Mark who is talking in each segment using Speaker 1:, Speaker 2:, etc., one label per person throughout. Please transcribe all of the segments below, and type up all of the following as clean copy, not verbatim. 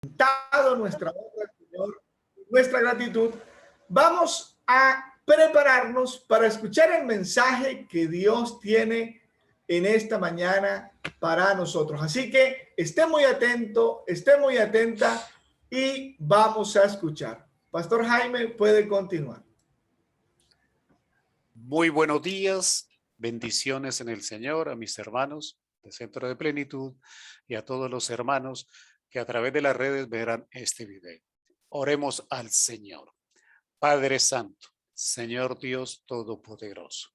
Speaker 1: dado nuestra honra, Señor, nuestra gratitud, vamos a prepararnos para escuchar el mensaje que Dios tiene en esta mañana para nosotros. Así que esté muy atento, esté muy atenta y vamos a escuchar. Pastor Jaime, puede continuar.
Speaker 2: Muy buenos días, bendiciones en el Señor a mis hermanos de Centro de Plenitud y a todos los hermanos que a través de las redes verán este video. Oremos al Señor. Padre Santo, Señor Dios Todopoderoso,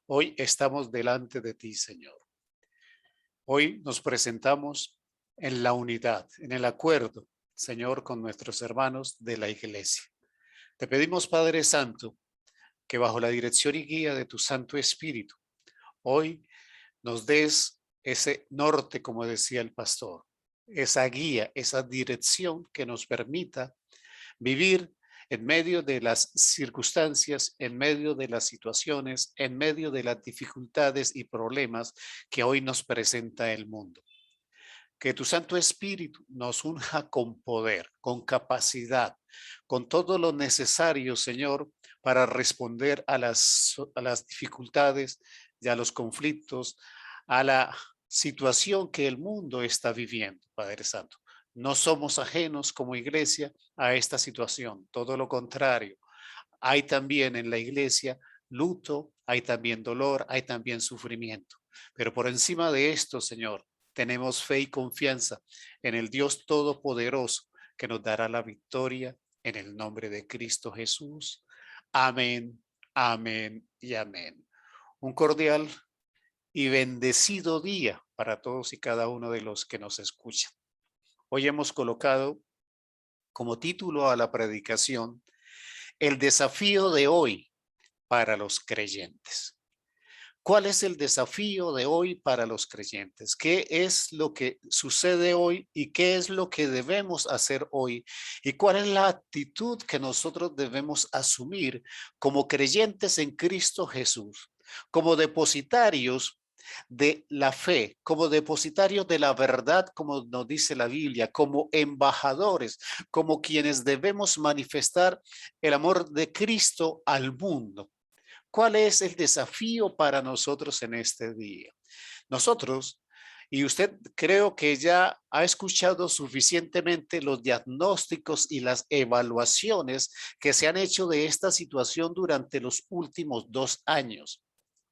Speaker 2: hoy estamos delante de ti, Señor. Hoy nos presentamos en la unidad, en el acuerdo, Señor, con nuestros hermanos de la iglesia. Te pedimos, Padre Santo, que bajo la dirección y guía de tu Santo Espíritu, hoy nos des ese norte, como decía el pastor, esa guía, esa dirección que nos permita vivir en medio de las circunstancias, en medio de las situaciones, en medio de las dificultades y problemas que hoy nos presenta el mundo. Que tu Santo Espíritu nos unja con poder, con capacidad, con todo lo necesario, Señor, para responder a las dificultades y a los conflictos, a la situación que el mundo está viviendo, Padre Santo. No somos ajenos como iglesia a esta situación, todo lo contrario. Hay también en la iglesia luto, hay también dolor, hay también sufrimiento. Pero por encima de esto, Señor, tenemos fe y confianza en el Dios Todopoderoso que nos dará la victoria en el nombre de Cristo Jesús. Amén, amén y amén. Un cordial y bendecido día para todos y cada uno de los que nos escuchan. Hoy hemos colocado como título a la predicación el desafío de hoy para los creyentes. ¿Cuál es el desafío de hoy para los creyentes? ¿Qué es lo que sucede hoy y qué es lo que debemos hacer hoy? ¿Y cuál es la actitud que nosotros debemos asumir como creyentes en Cristo Jesús? Como depositarios de la fe, como depositarios de la verdad, como nos dice la Biblia, como embajadores, como quienes debemos manifestar el amor de Cristo al mundo. ¿Cuál es el desafío para nosotros en este día? Nosotros, y usted creo que ya ha escuchado suficientemente los diagnósticos y las evaluaciones que se han hecho de esta situación durante los últimos 2 años.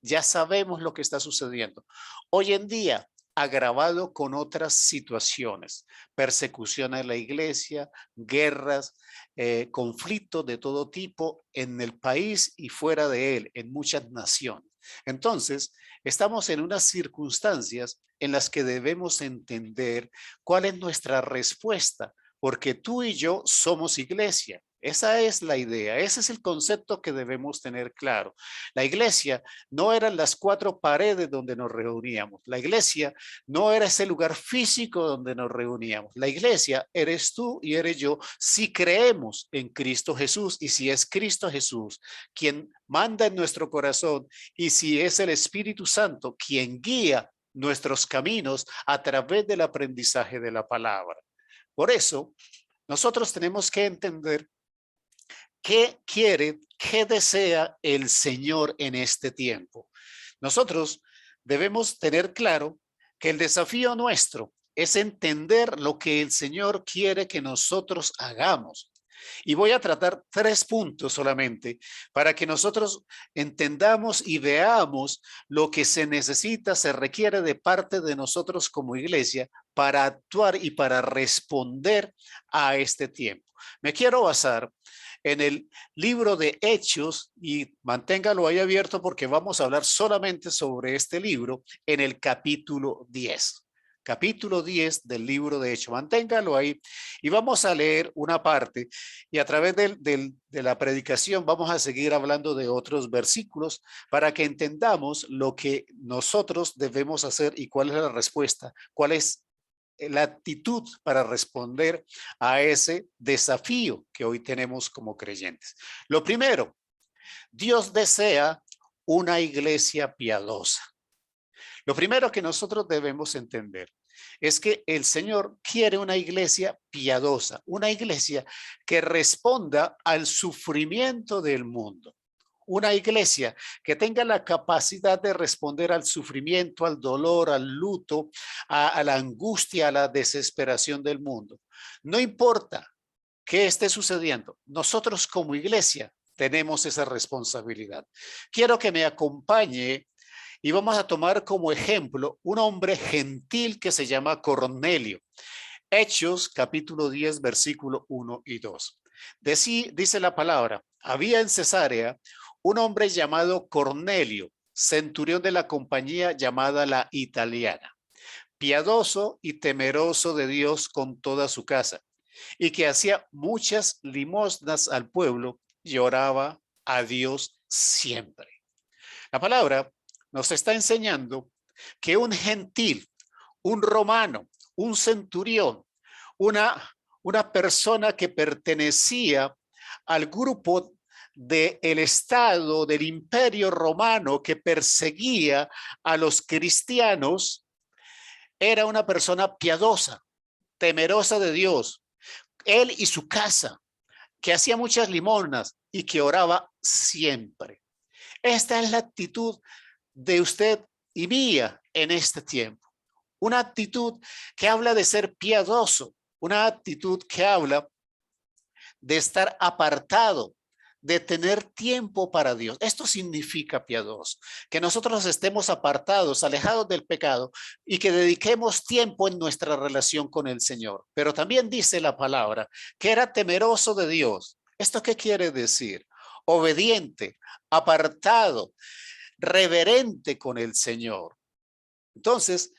Speaker 2: Ya sabemos lo que está sucediendo. Hoy en día, agravado con otras situaciones, persecución a la iglesia, guerras, conflictos de todo tipo en el país y fuera de él, en muchas naciones. Entonces, estamos en unas circunstancias en las que debemos entender cuál es nuestra respuesta, porque tú y yo somos iglesia. Esa es la idea, ese es el concepto que debemos tener claro. La iglesia no eran las 4 paredes donde nos reuníamos. La iglesia no era ese lugar físico donde nos reuníamos. La iglesia eres tú y eres yo si creemos en Cristo Jesús y si es Cristo Jesús quien manda en nuestro corazón y si es el Espíritu Santo quien guía nuestros caminos a través del aprendizaje de la palabra. Por eso, nosotros tenemos que entender qué quiere, qué desea el Señor en este tiempo. Nosotros debemos tener claro que el desafío nuestro es entender lo que el Señor quiere que nosotros hagamos. Y voy a tratar 3 puntos solamente para que nosotros entendamos y veamos lo que se necesita, se requiere de parte de nosotros como iglesia para actuar y para responder a este tiempo. Me quiero basar en el libro de Hechos y manténgalo ahí abierto porque vamos a hablar solamente sobre este libro en el capítulo 10. Capítulo 10 del libro de Hechos. Manténgalo ahí y vamos a leer una parte y a través de la predicación vamos a seguir hablando de otros versículos para que entendamos lo que nosotros debemos hacer y cuál es la respuesta, cuál es la actitud para responder a ese desafío que hoy tenemos como creyentes. Lo primero, Dios desea una iglesia piadosa. Lo primero que nosotros debemos entender es que el Señor quiere una iglesia piadosa, una iglesia que responda al sufrimiento del mundo. Una iglesia que tenga la capacidad de responder al sufrimiento, al dolor, al luto, a la angustia, a la desesperación del mundo. No importa qué esté sucediendo, nosotros como iglesia tenemos esa responsabilidad. Quiero que me acompañe y vamos a tomar como ejemplo un hombre gentil que se llama Cornelio. Hechos capítulo 10, versículo 1 y 2. Dice la palabra, había en Cesarea un hombre llamado Cornelio, centurión de la compañía llamada la Italiana, piadoso y temeroso de Dios con toda su casa, y que hacía muchas limosnas al pueblo y oraba a Dios siempre. La palabra nos está enseñando que un gentil, un romano, un centurión, una persona que pertenecía al grupo del Estado, del Imperio Romano que perseguía a los cristianos, era una persona piadosa, temerosa de Dios. Él y su casa, que hacía muchas limosnas y que oraba siempre. Esta es la actitud de usted y mía en este tiempo. Una actitud que habla de ser piadoso, una actitud que habla de estar apartado, de tener tiempo para Dios. Esto significa piadoso, que nosotros estemos apartados, alejados del pecado y que dediquemos tiempo en nuestra relación con el Señor. Pero también dice la palabra que era temeroso de Dios. ¿Esto qué quiere decir? Obediente, apartado, reverente con el Señor. Entonces,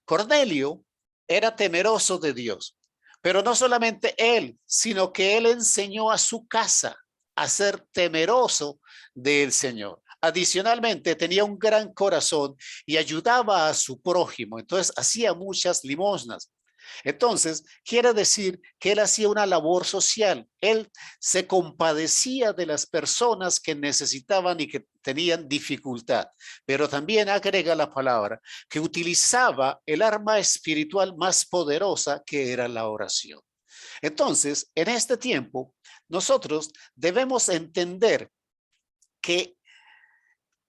Speaker 2: Cornelio era temeroso de Dios, pero no solamente él, sino que él enseñó a su casa a ser temeroso del Señor. Adicionalmente, tenía un gran corazón y ayudaba a su prójimo, entonces hacía muchas limosnas. Entonces, quiere decir que él hacía una labor social. Él se compadecía de las personas que necesitaban y que tenían dificultad, pero también agrega la palabra que utilizaba el arma espiritual más poderosa que era la oración. Entonces, en este tiempo, nosotros debemos entender que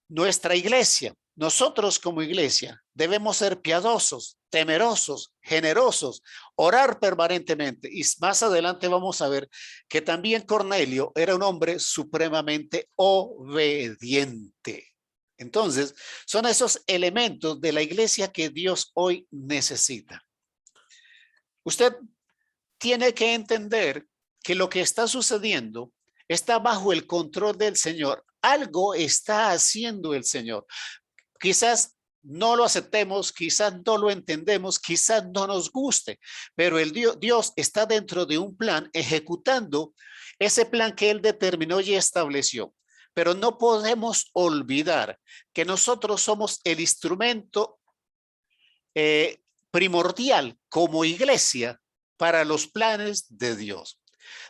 Speaker 2: nuestra iglesia, nosotros como iglesia, debemos ser piadosos, temerosos, generosos, orar permanentemente. Y más adelante vamos a ver que también Cornelio era un hombre supremamente obediente. Entonces, son esos elementos de la iglesia que Dios hoy necesita. Usted tiene que entender que lo que está sucediendo está bajo el control del Señor. Algo está haciendo el Señor. Quizás no lo aceptemos, quizás no lo entendemos, quizás no nos guste, pero Dios está dentro de un plan, ejecutando ese plan que Él determinó y estableció. Pero no podemos olvidar que nosotros somos el instrumento primordial como iglesia para los planes de Dios.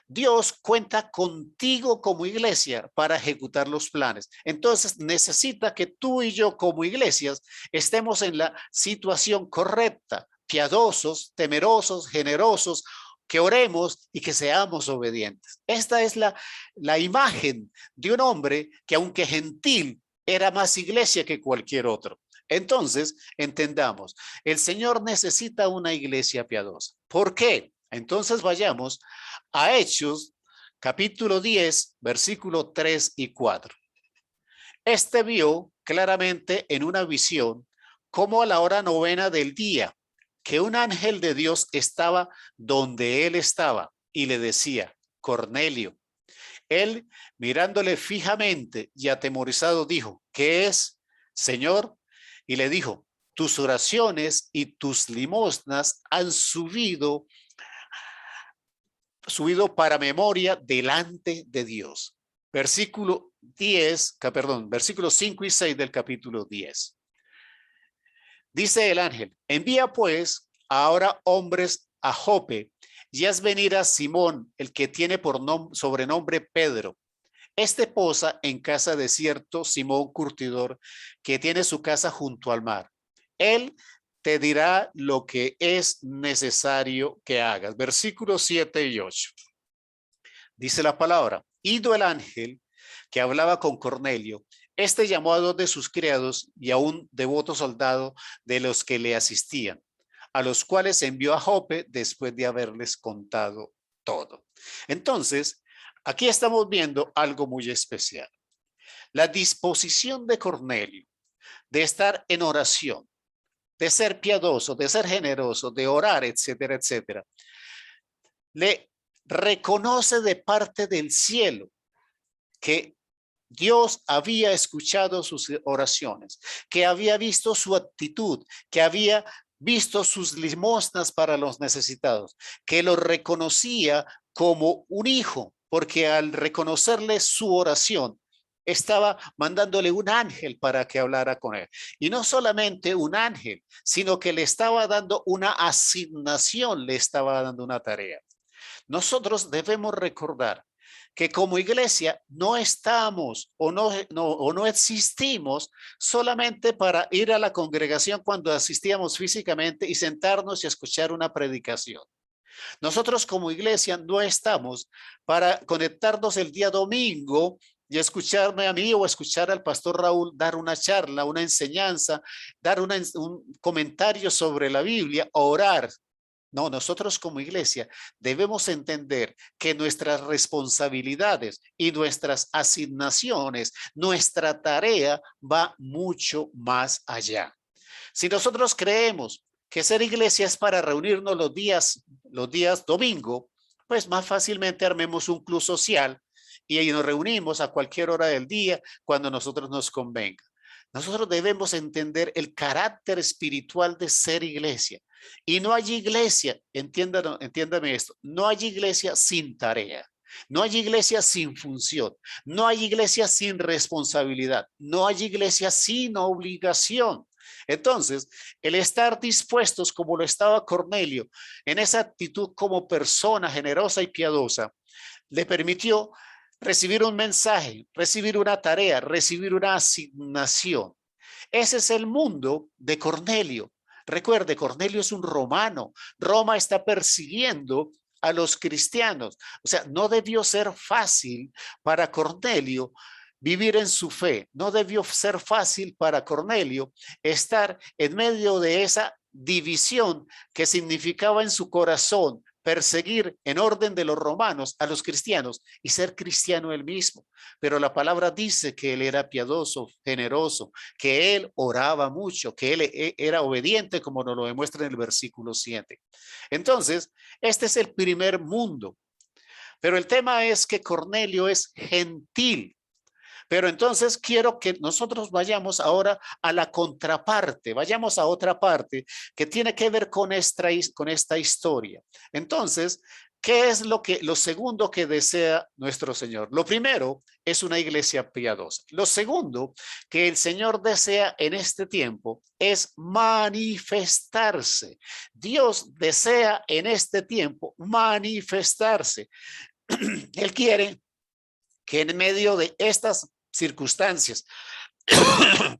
Speaker 2: Dios cuenta contigo como iglesia para ejecutar los planes. Entonces necesita que tú y yo como iglesias estemos en la situación correcta, piadosos, temerosos, generosos, que oremos y que seamos obedientes. Esta es la imagen de un hombre que, aunque gentil, era más iglesia que cualquier otro. Entonces, entendamos, el Señor necesita una iglesia piadosa. ¿Por qué? Entonces vayamos a Hechos, capítulo 10, versículo 3 y 4. Este vio claramente en una visión, como a la hora novena del día, que un ángel de Dios estaba donde él estaba y le decía, Cornelio. Él, mirándole fijamente y atemorizado, dijo, ¿qué es, Señor? Y le dijo, tus oraciones y tus limosnas han subido para memoria delante de Dios. Versículos 5 y 6 del capítulo 10. Dice el ángel, envía pues ahora hombres a Jope y haz venir a Simón, el que tiene por sobrenombre Pedro. Este posa en casa de cierto Simón curtidor, que tiene su casa junto al mar. Él te dirá lo que es necesario que hagas. Versículos 7 y 8. Dice la palabra: ido el ángel que hablaba con Cornelio, este llamó a 2 de sus criados y a un devoto soldado de los que le asistían, a los cuales envió a Jope después de haberles contado todo. Entonces, aquí estamos viendo algo muy especial. La disposición de Cornelio de estar en oración, de ser piadoso, de ser generoso, de orar, etcétera, etcétera, le reconoce de parte del cielo que Dios había escuchado sus oraciones, que había visto su actitud, que había visto sus limosnas para los necesitados, que lo reconocía como un hijo, porque al reconocerle su oración, estaba mandándole un ángel para que hablara con él. Y no solamente un ángel, sino que le estaba dando una asignación, le estaba dando una tarea. Nosotros debemos recordar que como iglesia no estamos o no existimos solamente para ir a la congregación cuando asistíamos físicamente y sentarnos y escuchar una predicación. Nosotros como iglesia no estamos para conectarnos el día domingo y escucharme a mí o escuchar al pastor Raúl dar una charla, una enseñanza, dar un comentario sobre la Biblia, orar. No, nosotros como iglesia debemos entender que nuestras responsabilidades y nuestras asignaciones, nuestra tarea va mucho más allá. Si nosotros creemos que ser iglesia es para reunirnos los días domingo, pues más fácilmente armemos un club social y ahí nos reunimos a cualquier hora del día cuando nosotros nos convenga. Nosotros debemos entender el carácter espiritual de ser iglesia. Y no hay iglesia, entiéndame esto, no hay iglesia sin tarea. No hay iglesia sin función, no hay iglesia sin responsabilidad, no hay iglesia sin obligación. Entonces, el estar dispuestos como lo estaba Cornelio, en esa actitud como persona generosa y piadosa, le permitió recibir un mensaje, recibir una tarea, recibir una asignación. Ese es el mundo de Cornelio. Recuerde, Cornelio es un romano. Roma está persiguiendo a los cristianos. O sea, no debió ser fácil para Cornelio vivir en su fe. No debió ser fácil para Cornelio estar en medio de esa división que significaba en su corazón perseguir en orden de los romanos a los cristianos y ser cristiano él mismo. Pero la palabra dice que él era piadoso, generoso, que él oraba mucho, que él era obediente, como nos lo demuestra en el versículo 7. Entonces, este es el primer mundo. Pero el tema es que Cornelio es gentil. Pero entonces quiero que nosotros vayamos ahora a la contraparte, vayamos a otra parte que tiene que ver con esta historia. Entonces, ¿qué es lo segundo que desea nuestro Señor? Lo primero es una iglesia piadosa. Lo segundo que el Señor desea en este tiempo es manifestarse. Dios desea en este tiempo manifestarse. Él quiere que en medio de estas circunstancias,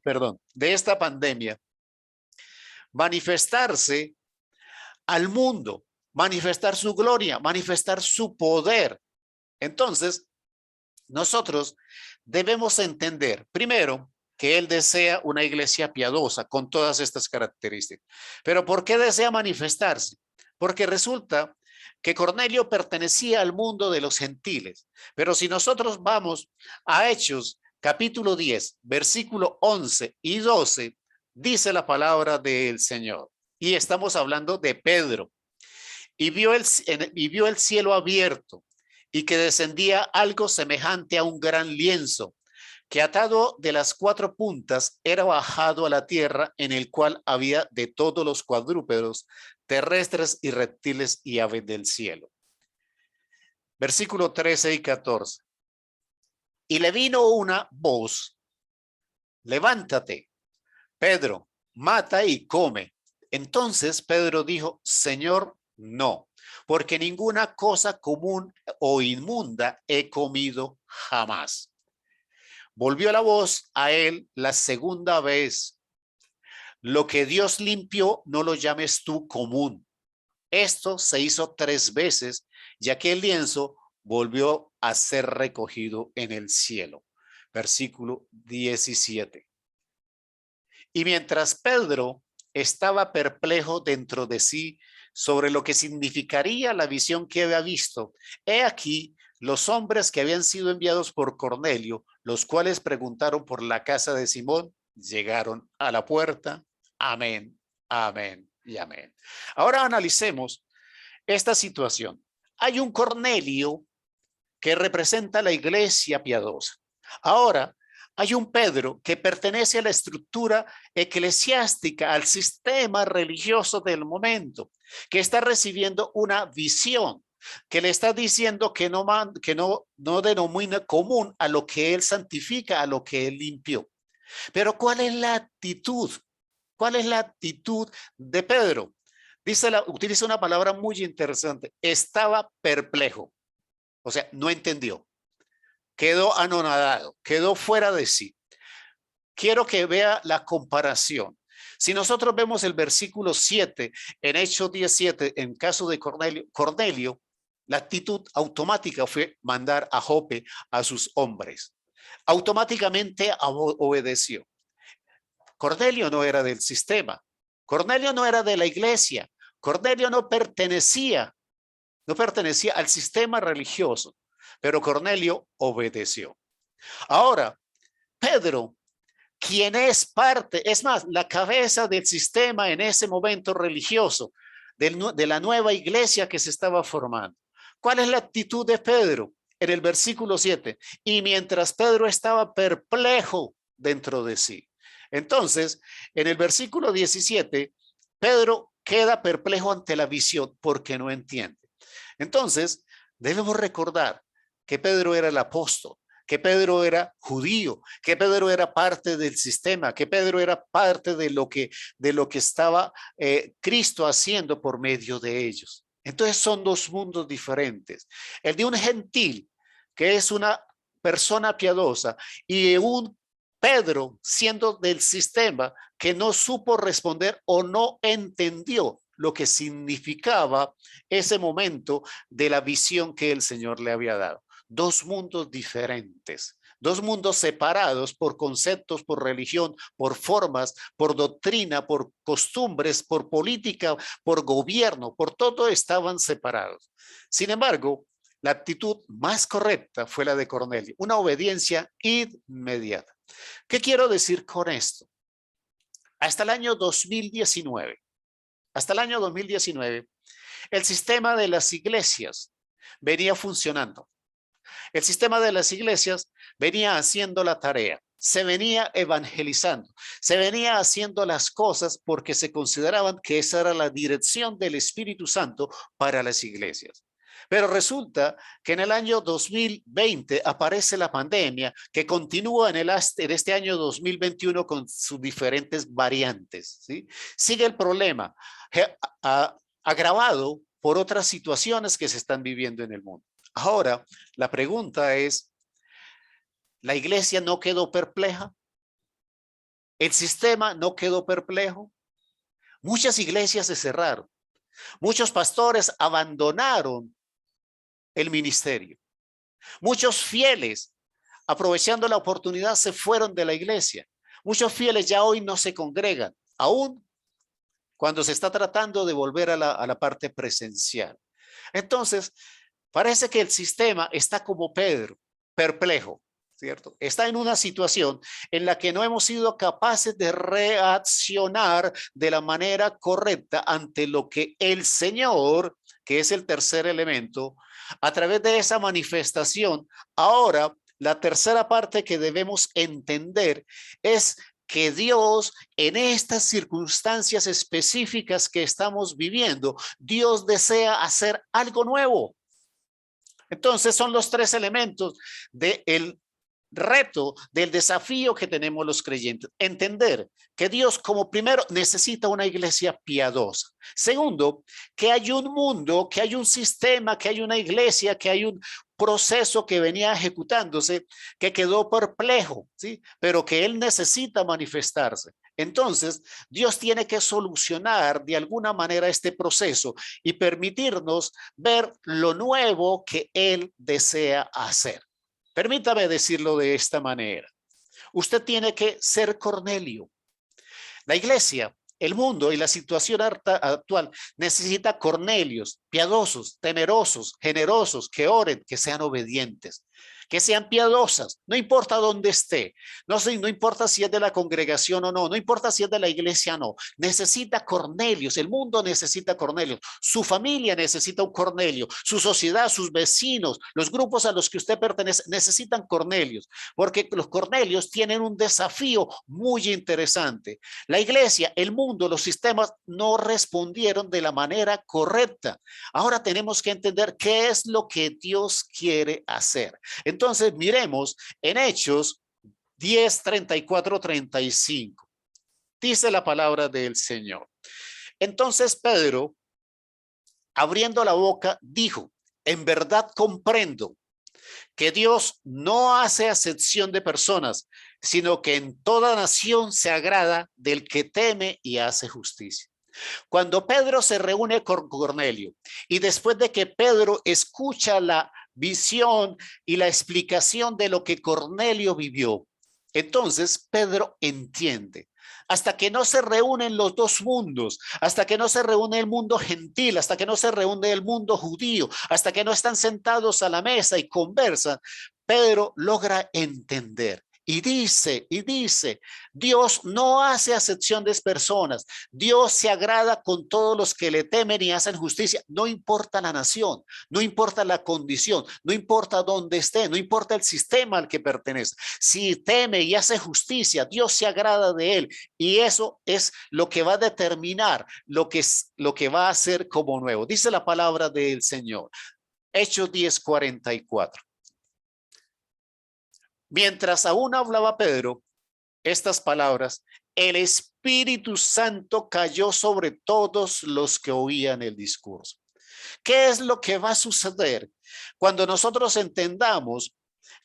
Speaker 2: perdón, de esta pandemia, manifestarse al mundo, manifestar su gloria, manifestar su poder. Entonces, nosotros debemos entender, primero, que Él desea una iglesia piadosa con todas estas características. Pero ¿por qué desea manifestarse? Porque resulta que Cornelio pertenecía al mundo de los gentiles. Pero si nosotros vamos a Hechos, capítulo 10, versículo 11 y 12, dice la palabra del Señor. Y estamos hablando de Pedro. Y vio el cielo abierto y que descendía algo semejante a un gran lienzo, que atado de las 4 puntas era bajado a la tierra, en el cual había de todos los cuadrúpedos, terrestres y reptiles y aves del cielo. Versículo 13 y 14. Y le vino una voz: levántate, Pedro, mata y come. Entonces Pedro dijo: Señor, no, porque ninguna cosa común o inmunda he comido jamás. Volvió la voz a él la segunda vez: Lo que Dios limpió, no lo llames tú común. Esto se hizo 3 veces, ya que el lienzo volvió a ser recogido en el cielo. Versículo 17. Y mientras Pedro estaba perplejo dentro de sí sobre lo que significaría la visión que había visto, he aquí los hombres que habían sido enviados por Cornelio, los cuales preguntaron por la casa de Simón, llegaron a la puerta. Amén, amén y amén. Ahora analicemos esta situación. Hay un Cornelio que representa la iglesia piadosa. Ahora, hay un Pedro que pertenece a la estructura eclesiástica, al sistema religioso del momento, que está recibiendo una visión, que le está diciendo que no denomina común a lo que él santifica, a lo que él limpió. Pero ¿cuál es la actitud? ¿Cuál es la actitud de Pedro? Utiliza una palabra muy interesante. Estaba perplejo. O sea, no entendió. Quedó anonadado, quedó fuera de sí. Quiero que vea la comparación. Si nosotros vemos el versículo 7 en Hechos 17, en caso de Cornelio, la actitud automática fue mandar a Jope a sus hombres. Automáticamente obedeció. Cornelio no era del sistema. Cornelio no era de la iglesia. Cornelio no pertenecía al sistema religioso, pero Cornelio obedeció. Ahora, Pedro, quien es parte, es más, la cabeza del sistema en ese momento religioso, de la nueva iglesia que se estaba formando. ¿Cuál es la actitud de Pedro? En el versículo 7, y mientras Pedro estaba perplejo dentro de sí. Entonces, en el versículo 17, Pedro queda perplejo ante la visión porque no entiende. Entonces, debemos recordar que Pedro era el apóstol, que Pedro era judío, que Pedro era parte del sistema, que Pedro era parte de lo que estaba Cristo haciendo por medio de ellos. Entonces son 2 mundos diferentes. El de un gentil, que es una persona piadosa, y un Pedro, siendo del sistema, que no supo responder o no entendió lo que significaba ese momento de la visión que el Señor le había dado. 2 mundos diferentes, 2 mundos separados por conceptos, por religión, por formas, por doctrina, por costumbres, por política, por gobierno, por todo estaban separados. Sin embargo, la actitud más correcta fue la de Cornelio, una obediencia inmediata. ¿Qué quiero decir con esto? Hasta el año 2019, el sistema de las iglesias venía funcionando. El sistema de las iglesias venía haciendo la tarea, se venía evangelizando, se venía haciendo las cosas porque se consideraban que esa era la dirección del Espíritu Santo para las iglesias. Pero resulta que en el año 2020 aparece la pandemia que continúa en este año 2021 con sus diferentes variantes, ¿sí? Sigue el problema agravado por otras situaciones que se están viviendo en el mundo. Ahora, la pregunta es, ¿la iglesia no quedó perpleja? ¿El sistema no quedó perplejo? Muchas iglesias se cerraron. Muchos pastores abandonaron el ministerio. Muchos fieles, aprovechando la oportunidad, se fueron de la iglesia. Muchos fieles ya hoy no se congregan, aún cuando se está tratando de volver a la parte presencial. Entonces, parece que el sistema está como Pedro, perplejo, ¿cierto? Está en una situación en la que no hemos sido capaces de reaccionar de la manera correcta ante lo que el Señor, que es el tercer elemento, a través de esa manifestación, ahora la tercera parte que debemos entender es que Dios en estas circunstancias específicas que estamos viviendo, Dios desea hacer algo nuevo. Entonces son los 3 elementos del reto, del desafío que tenemos los creyentes. Entender que Dios, como primero, necesita una iglesia piadosa. Segundo, que hay un mundo, que hay un sistema, que hay una iglesia, que hay un proceso que venía ejecutándose, que quedó perplejo, ¿sí? Pero que él necesita manifestarse. Entonces, Dios tiene que solucionar de alguna manera este proceso y permitirnos ver lo nuevo que él desea hacer. Permítame decirlo de esta manera. Usted tiene que ser Cornelio. La iglesia, el mundo y la situación actual necesita Cornelios, piadosos, temerosos, generosos, que oren, que sean obedientes, que sean piadosas, no importa dónde esté, no importa si es de la congregación o no, no importa si es de la iglesia o no, necesita Cornelios, el mundo necesita Cornelios, su familia necesita un Cornelio, su sociedad, sus vecinos, los grupos a los que usted pertenece necesitan Cornelios, porque los Cornelios tienen un desafío muy interesante. La iglesia, el mundo, los sistemas no respondieron de la manera correcta. Ahora tenemos que entender qué es lo que Dios quiere hacer. Entonces, miremos en Hechos 10, 34, 35. Dice la palabra del Señor. Entonces Pedro, abriendo la boca, dijo, en verdad comprendo que Dios no hace acepción de personas, sino que en toda nación se agrada del que teme y hace justicia. Cuando Pedro se reúne con Cornelio y después de que Pedro escucha la visión y la explicación de lo que Cornelio vivió, entonces Pedro entiende. Hasta que no se reúnen los dos mundos, hasta que no se reúne el mundo gentil, hasta que no se reúne el mundo judío, hasta que no están sentados a la mesa y conversan, Pedro logra entender. Y dice, Dios no hace acepción de personas. Dios se agrada con todos los que le temen y hacen justicia. No importa la nación, no importa la condición, no importa dónde esté, no importa el sistema al que pertenece. Si teme y hace justicia, Dios se agrada de él. Y eso es lo que va a determinar lo que va a hacer como nuevo. Dice la palabra del Señor. Hechos 10:44. Mientras aún hablaba Pedro estas palabras, el Espíritu Santo cayó sobre todos los que oían el discurso. ¿Qué es lo que va a suceder cuando nosotros entendamos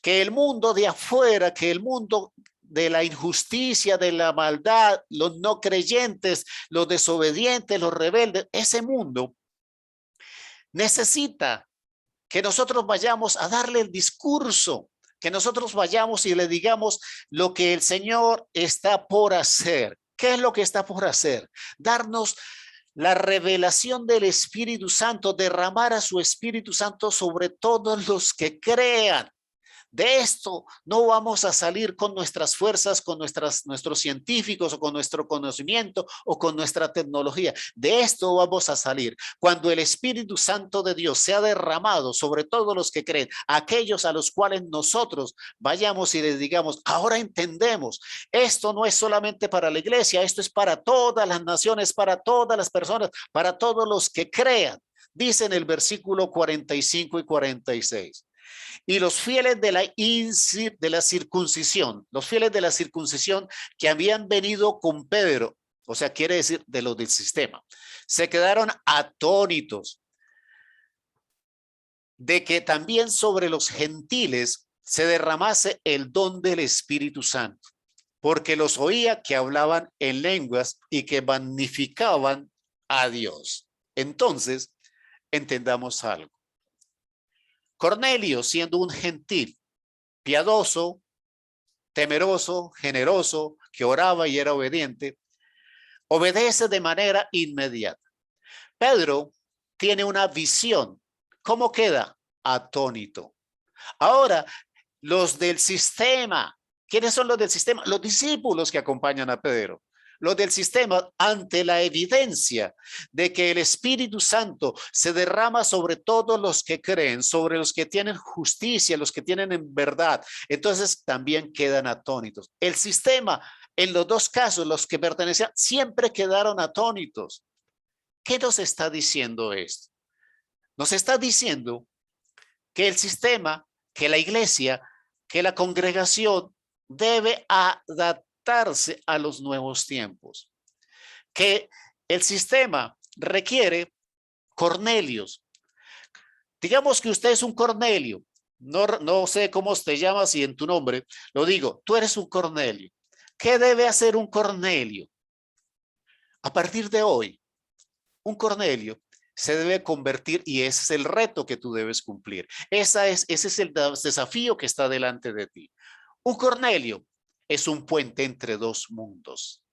Speaker 2: que el mundo de afuera, que el mundo de la injusticia, de la maldad, los no creyentes, los desobedientes, los rebeldes, ese mundo necesita que nosotros vayamos a darle el discurso, que nosotros vayamos y le digamos lo que el Señor está por hacer? ¿Qué es lo que está por hacer? Darnos la revelación del Espíritu Santo, derramar a su Espíritu Santo sobre todos los que crean. De esto no vamos a salir con nuestras fuerzas, con nuestros científicos o con nuestro conocimiento o con nuestra tecnología. De esto vamos a salir cuando el Espíritu Santo de Dios sea derramado sobre todos los que creen, aquellos a los cuales nosotros vayamos y les digamos, ahora entendemos, esto no es solamente para la iglesia, esto es para todas las naciones, para todas las personas, para todos los que crean. Dice en el versículo 45 y 46. Y los fieles de la circuncisión, los fieles de la circuncisión que habían venido con Pedro, o sea, quiere decir de los del sistema, se quedaron atónitos de que también sobre los gentiles se derramase el don del Espíritu Santo, porque los oía que hablaban en lenguas y que magnificaban a Dios. Entonces, entendamos algo. Cornelio, siendo un gentil, piadoso, temeroso, generoso, que oraba y era obediente, obedece de manera inmediata. Pedro tiene una visión. ¿Cómo queda? Atónito. Ahora, los del sistema. ¿Quiénes son los del sistema? Los discípulos que acompañan a Pedro. Los del sistema, ante la evidencia de que el Espíritu Santo se derrama sobre todos los que creen, sobre los que tienen justicia, los que tienen en verdad, entonces también quedan atónitos. El sistema, en los dos casos, los que pertenecían, siempre quedaron atónitos. ¿Qué nos está diciendo esto? Nos está diciendo que el sistema, que la iglesia, que la congregación debe adaptarse a los nuevos tiempos, que el sistema requiere Cornelios. Digamos que usted es un Cornelio. No sé cómo te llamas y en tu nombre lo digo, tú eres un Cornelio. ¿Qué debe hacer un Cornelio? A partir de hoy, un Cornelio se debe convertir, y ese es el reto que tú debes cumplir. Ese es el desafío que está delante de ti. Un Cornelio es un puente entre dos mundos.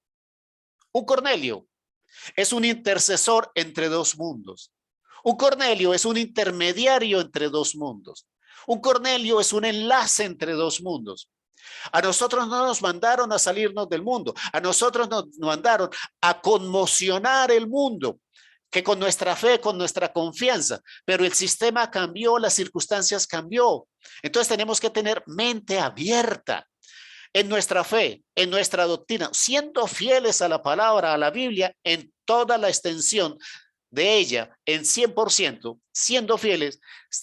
Speaker 2: Un Cornelio es un intercesor entre dos mundos. Un Cornelio es un intermediario entre dos mundos. Un Cornelio es un enlace entre dos mundos. A nosotros no nos mandaron a salirnos del mundo. A nosotros nos mandaron a conmocionar el mundo, que con nuestra fe, con nuestra confianza, pero el sistema cambió, las circunstancias cambió. Entonces tenemos que tener mente abierta en nuestra fe, en nuestra doctrina, siendo fieles a la palabra, a la Biblia, en toda la extensión de ella, en 100%, siendo fieles,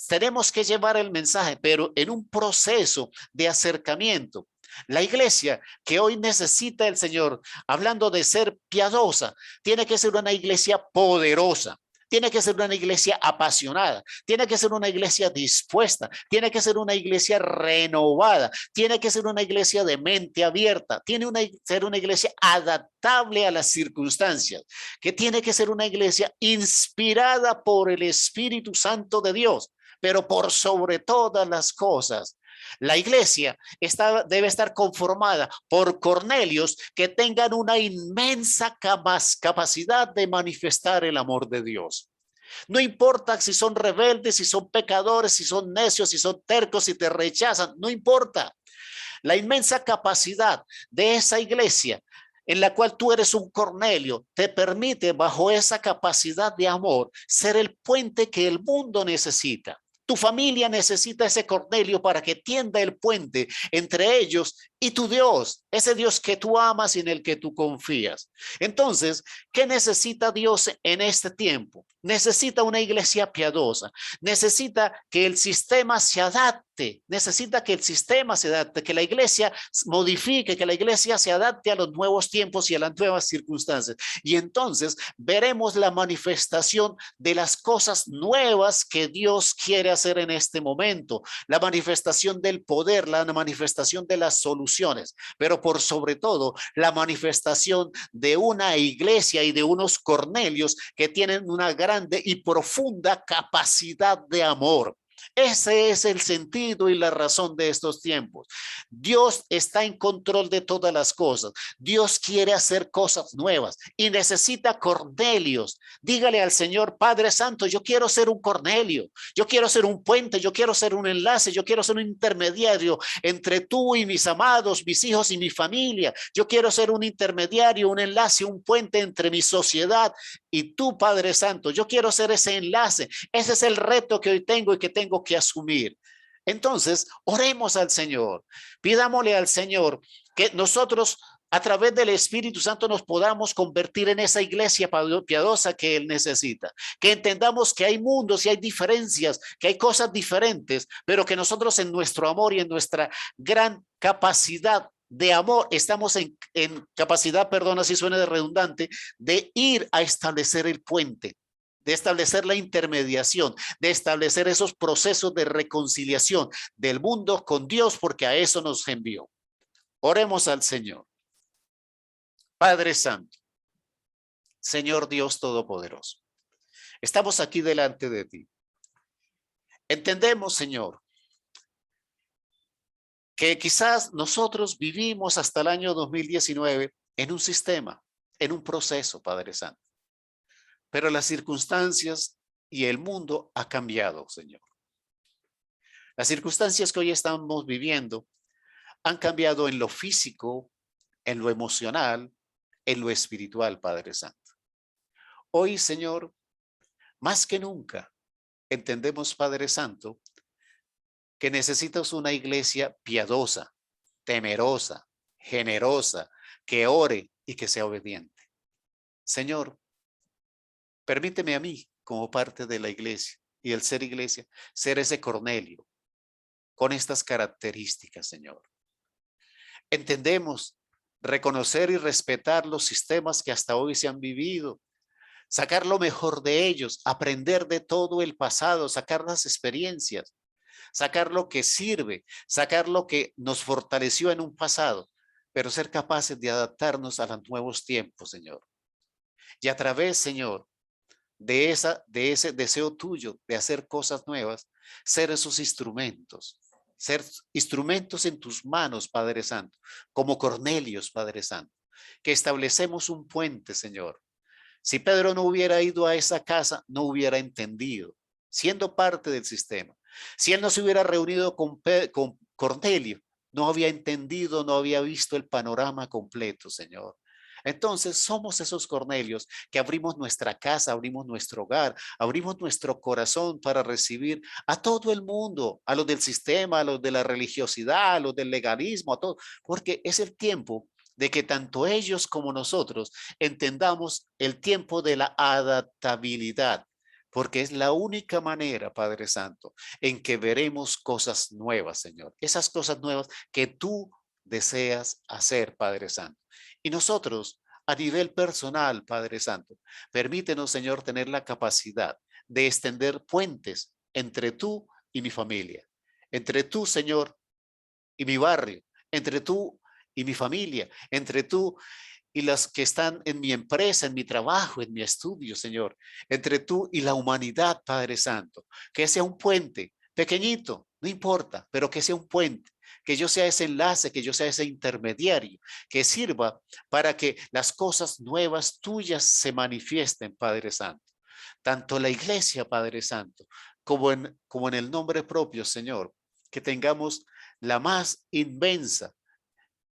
Speaker 2: tenemos que llevar el mensaje, pero en un proceso de acercamiento. La iglesia que hoy necesita el Señor, hablando de ser piadosa, tiene que ser una iglesia poderosa. Tiene que ser una iglesia apasionada, tiene que ser una iglesia dispuesta, tiene que ser una iglesia renovada, tiene que ser una iglesia de mente abierta, tiene que ser una iglesia adaptable a las circunstancias, que tiene que ser una iglesia inspirada por el Espíritu Santo de Dios, pero por sobre todas las cosas. La iglesia debe estar conformada por Cornelios que tengan una inmensa capacidad de manifestar el amor de Dios. No importa si son rebeldes, si son pecadores, si son necios, si son tercos, si te rechazan, no importa. La inmensa capacidad de esa iglesia en la cual tú eres un Cornelio, te permite bajo esa capacidad de amor ser el puente que el mundo necesita. Tu familia necesita ese Cornelio para que tienda el puente entre ellos y tu Dios, ese Dios que tú amas y en el que tú confías. Entonces, ¿qué necesita Dios en este tiempo? Necesita una iglesia piadosa, necesita que el sistema se adapte, necesita que el sistema se adapte, que la iglesia modifique, que la iglesia se adapte a los nuevos tiempos y a las nuevas circunstancias. Y entonces veremos la manifestación de las cosas nuevas que Dios quiere hacer en este momento, la manifestación del poder, la manifestación de las soluciones, pero por sobre todo la manifestación de una iglesia y de unos Cornelios que tienen una grande y profunda capacidad de amor. Ese es el sentido y la razón de estos tiempos. Dios está en control de todas las cosas. Dios quiere hacer cosas nuevas y necesita Cornelios. Dígale al Señor, Padre Santo, yo quiero ser un Cornelio, yo quiero ser un puente, yo quiero ser un enlace, yo quiero ser un intermediario entre tú y mis amados, mis hijos y mi familia. Yo quiero ser un intermediario, un enlace, un puente entre mi sociedad y tú, Padre Santo. Yo quiero ser ese enlace. Ese es el reto que hoy tengo y que tengo que asumir. Entonces, oremos al Señor, pidámosle al Señor que nosotros a través del Espíritu Santo nos podamos convertir en esa iglesia piadosa que Él necesita, que entendamos que hay mundos y hay diferencias, que hay cosas diferentes, pero que nosotros en nuestro amor y en nuestra gran capacidad de amor, estamos en capacidad, perdón, así suena de redundante, de ir a establecer el puente, de establecer la intermediación, de establecer esos procesos de reconciliación del mundo con Dios, porque a eso nos envió. Oremos al Señor. Padre Santo, Señor Dios Todopoderoso, estamos aquí delante de ti. Entendemos, Señor, que quizás nosotros vivimos hasta el año 2019 en un sistema, en un proceso, Padre Santo. Pero las circunstancias y el mundo ha cambiado, Señor. Las circunstancias que hoy estamos viviendo han cambiado en lo físico, en lo emocional, en lo espiritual, Padre Santo. Hoy, Señor, más que nunca, entendemos, Padre Santo, que necesitas una iglesia piadosa, temerosa, generosa, que ore y que sea obediente. Señor, permíteme a mí, como parte de la iglesia y el ser iglesia, ser ese Cornelio con estas características, Señor. Entendemos reconocer y respetar los sistemas que hasta hoy se han vivido, sacar lo mejor de ellos, aprender de todo el pasado, sacar las experiencias, sacar lo que sirve, sacar lo que nos fortaleció en un pasado, pero ser capaces de adaptarnos a los nuevos tiempos, Señor. Y a través, Señor, de ese deseo tuyo de hacer cosas nuevas, ser esos instrumentos, ser instrumentos en tus manos, Padre Santo, como Cornelios, Padre Santo, que establecemos un puente, Señor. Si Pedro no hubiera ido a esa casa, no hubiera entendido, siendo parte del sistema. Si él no se hubiera reunido con Cornelio, no había entendido, no había visto el panorama completo, Señor. Entonces somos esos Cornelios que abrimos nuestra casa, abrimos nuestro hogar, abrimos nuestro corazón para recibir a todo el mundo, a los del sistema, a los de la religiosidad, a los del legalismo, a todos, porque es el tiempo de que tanto ellos como nosotros entendamos el tiempo de la adaptabilidad, porque es la única manera, Padre Santo, en que veremos cosas nuevas, Señor. Esas cosas nuevas que tú deseas hacer, Padre Santo. Y nosotros, a nivel personal, Padre Santo, permítenos, Señor, tener la capacidad de extender puentes entre tú y mi familia, entre tú, Señor, y mi barrio, entre tú y mi familia, entre tú y las que están en mi empresa, en mi trabajo, en mi estudio, Señor, entre tú y la humanidad, Padre Santo, que sea un puente pequeñito, no importa, pero que sea un puente, que yo sea ese enlace, que yo sea ese intermediario, que sirva para que las cosas nuevas tuyas se manifiesten, Padre Santo. Tanto la iglesia, Padre Santo, como en el nombre propio, Señor, que tengamos la más inmensa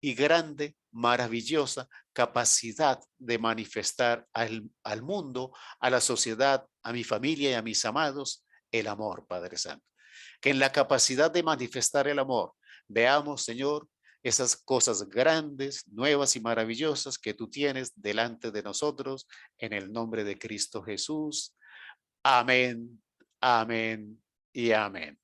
Speaker 2: y grande, maravillosa capacidad de manifestar al mundo, a la sociedad, a mi familia y a mis amados, el amor, Padre Santo. Que en la capacidad de manifestar el amor veamos, Señor, esas cosas grandes, nuevas y maravillosas que tú tienes delante de nosotros, en el nombre de Cristo Jesús. Amén, amén y amén.